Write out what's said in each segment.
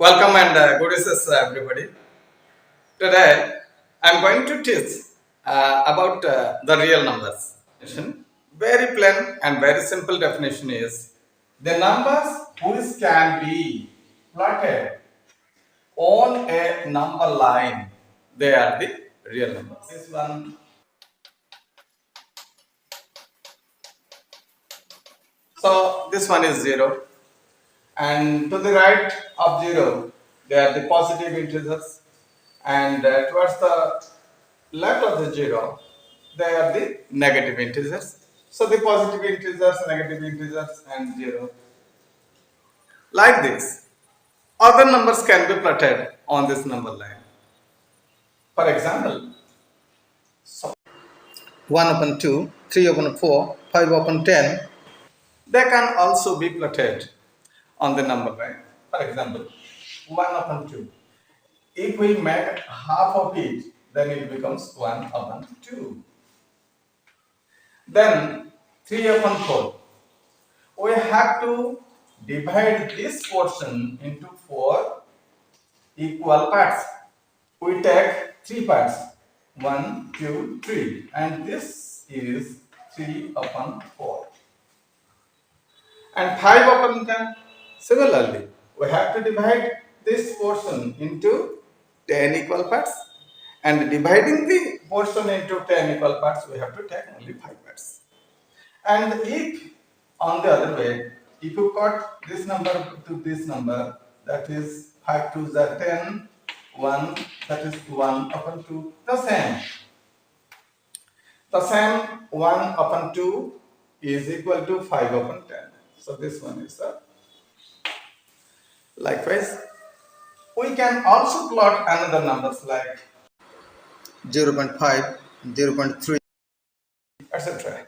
Welcome and good wishes, everybody. Today I am going to teach about the real numbers. Very plain and very simple definition is the numbers which can be plotted on a number line. They are the real numbers. This one. So this one is 0, and to the right of 0 they are the positive integers, and towards the left of the 0 they are the negative integers. So the positive integers, negative integers, and 0. Like this, other numbers can be plotted on this number line. For example, so 1 upon 2, 3 upon 4, 5 upon 10, they can also be plotted on the number line. For example, 1 upon 2. If we make half of it, then it becomes 1 upon 2. Then 3 upon 4. We have to divide this portion into 4 equal parts. We take 3 parts, 1, 2, 3, and this is 3 upon 4. And 5 upon 10. Similarly, we have to divide this portion into 10 equal parts, and dividing the portion into 10 equal parts, we have to take only 5 parts. And if on the other way, if you cut this number to this number, that is 5 2s are 10, 1, that is 1 upon 2, the same. The same 1 upon 2 is equal to 5 upon 10. So this one is the likewise. We can also plot another numbers like 0.5, 0.3, etc.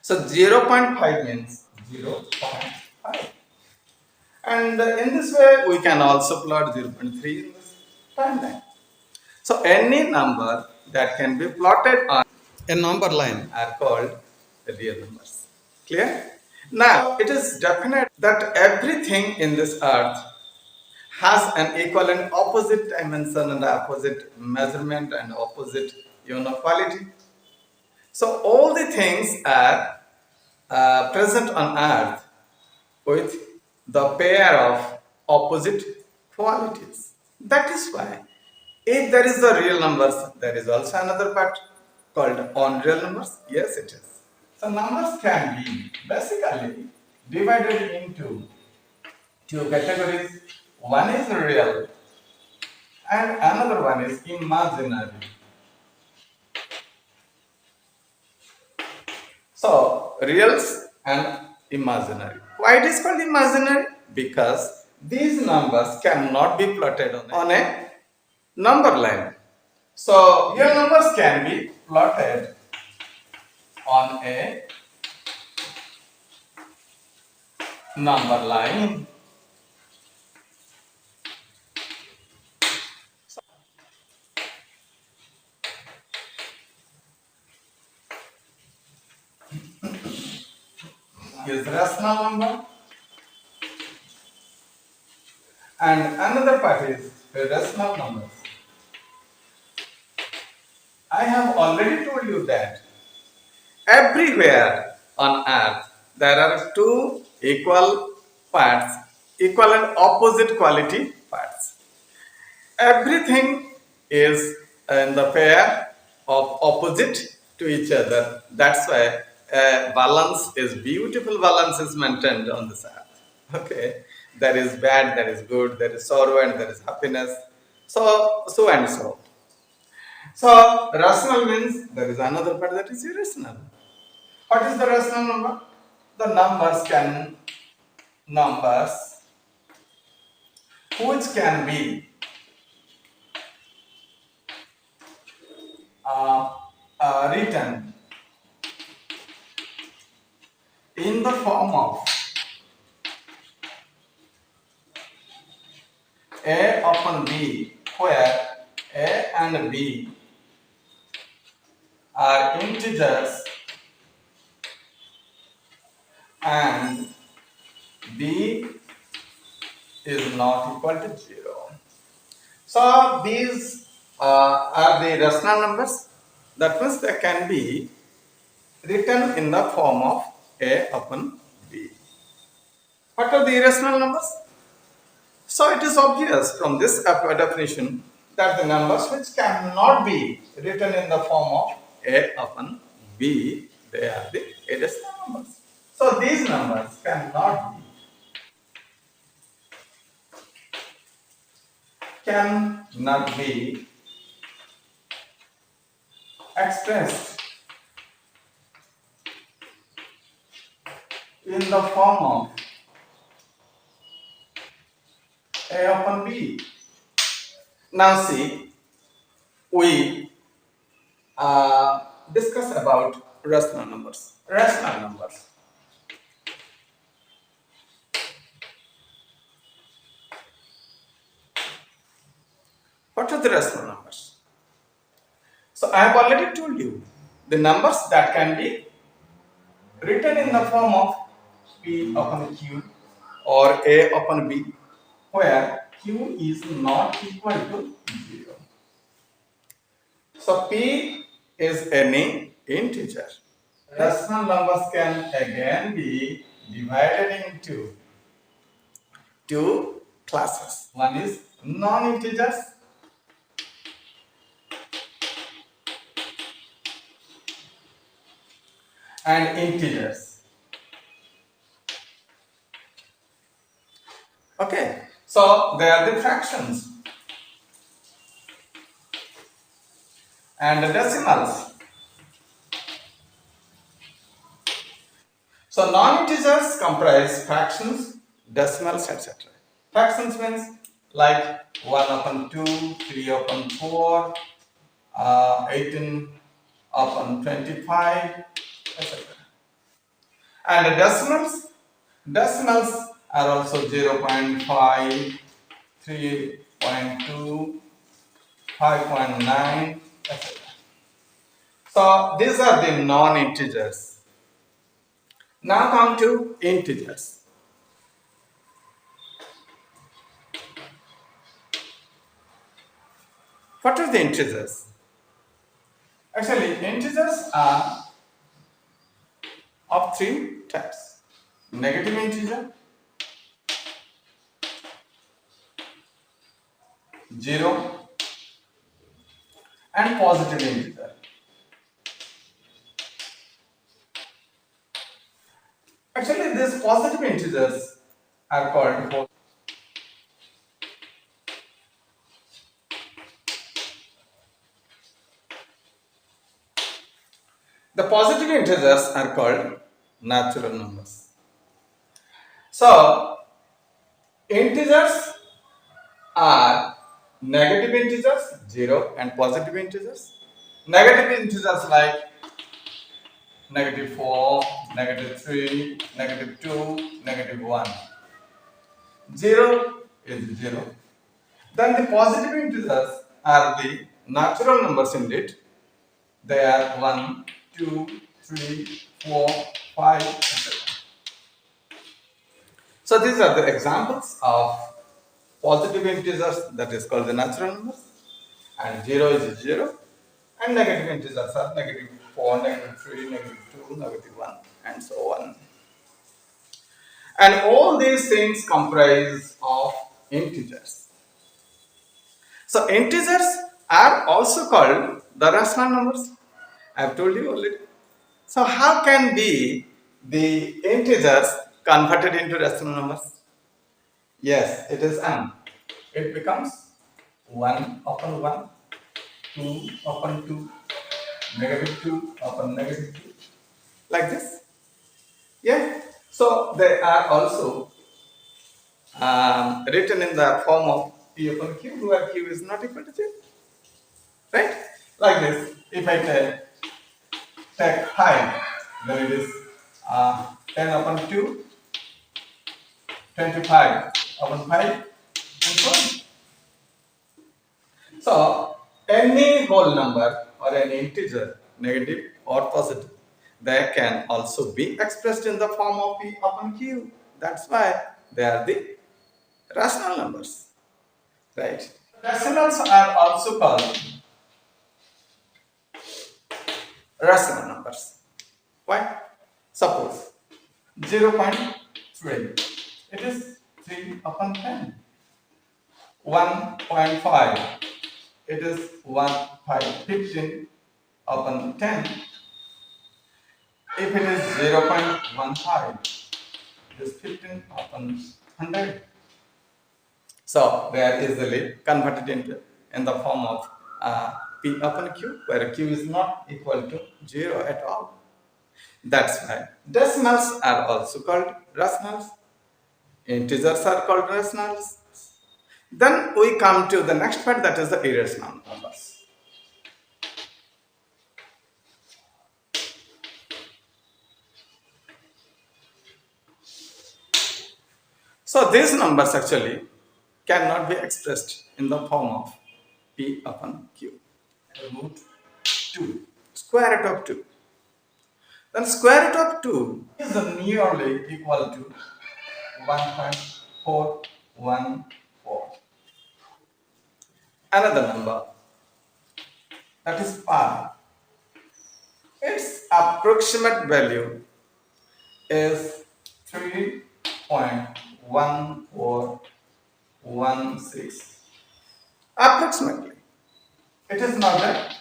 So 0.5 means 0.5. And in this way, we can also plot 0.3 in this timeline. So any number that can be plotted on a number line are called real numbers. Clear? Now, it is definite that everything in this earth has an equal and opposite dimension and opposite measurement and opposite quality. So all the things are present on earth with the pair of opposite qualities. That is why if there is the real numbers, there is also another part called unreal numbers. Yes, it is. So numbers can be basically divided into two categories. One is real and another one is imaginary. So reals and imaginary. Why it is called imaginary? Because these numbers cannot be plotted on a number line. So real numbers can be plotted on a number line. Is rational number, and another part is irrational numbers. I have already told you that everywhere on earth there are two equal parts, equal and opposite quality parts. Everything is in the pair of opposite to each other. That's why balance is beautiful. Balance is maintained on this earth. Okay, there is bad, there is good, there is sorrow, and there is happiness. So and so. So rational means there is another part that is irrational. What is the rational number? The numbers which can be written in the form of a upon b, where a and b are integers and b is not equal to 0. So these are the rational numbers. That means they can be written in the form of A upon B. What are the irrational numbers? So it is obvious from this definition that the numbers which cannot be written in the form of A upon B, they are the irrational numbers. So these numbers cannot be expressed in the form of A upon B. Now see, we discuss about rational numbers. Rational numbers. What are the rational numbers? So I have already told you the numbers that can be written in the form of P upon Q or A upon B, where Q is not equal to 0. So P is any integer. Rational numbers can again be divided into two classes. One is non-integers and integers. Okay, so they are the fractions and the decimals. So non-integers comprise fractions, decimals, etc. Fractions means like 1 upon 2, 3 upon 4, 18 upon 25, etc. And the decimals are also 0.5, 3.2, 5.9, etc. So these are the non-integers. Now come to integers. What are the integers? Actually, integers are of three types: negative integer, zero, and positive integer. Actually, these positive integers are called. The positive integers are called natural numbers. So, integers are negative integers, 0, and positive integers. Negative integers like -4, -3, -2, -1. 0 is 0. Then the positive integers are the natural numbers indeed. They are 1, 2, 3, 4, 5, etc. So these are the examples of positive integers, that is called the natural numbers, and 0 is 0, and negative integers are -4, -3, -2, -1, and so on. And all these things comprise of integers. So integers are also called the rational numbers. I have told you already. So how can be the integers converted into rational numbers? Yes, it is n. It becomes 1 upon 1, 2 upon 2, -2 upon -2, like this. Yeah. So they are also written in the form of P upon Q, where Q is not equal to 0. Right? Like this. If I take 5, then it is 10 upon 2, 25 upon 5, and so on. So, any whole number or any integer, negative or positive, they can also be expressed in the form of P upon Q. That's why they are the rational numbers, right? Decimals are also called rational numbers. Why? Suppose 0.3. It is 3 upon 10. 1.5. It is 15 upon 10. If it is 0.15, it is 15 upon 100. So they are easily converted into in the form of P upon Q, where Q is not equal to 0 at all. That's why decimals are also called rationals. Integers are called rationals. Then we come to the next part, that is the irrational numbers. So these numbers actually cannot be expressed in the form of P upon Q. Root 2, square root of 2. Then square root of 2 is nearly equal to 1.414. Another number, that is pi. Its approximate value is 3.1416. Approximately. It is not a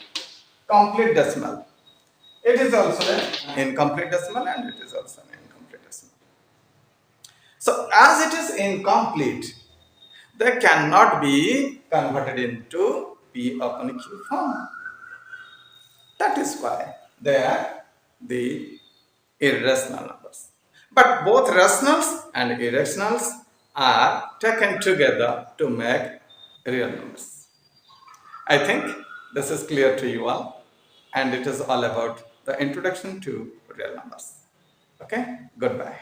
complete decimal. It is also an incomplete decimal and it is also an incomplete decimal. So as it is incomplete, they cannot be converted into P upon Q form. That is why they are the irrational numbers. But both rationals and irrationals are taken together to make real numbers. I think this is clear to you all, and it is all about the introduction to real numbers. Okay, goodbye.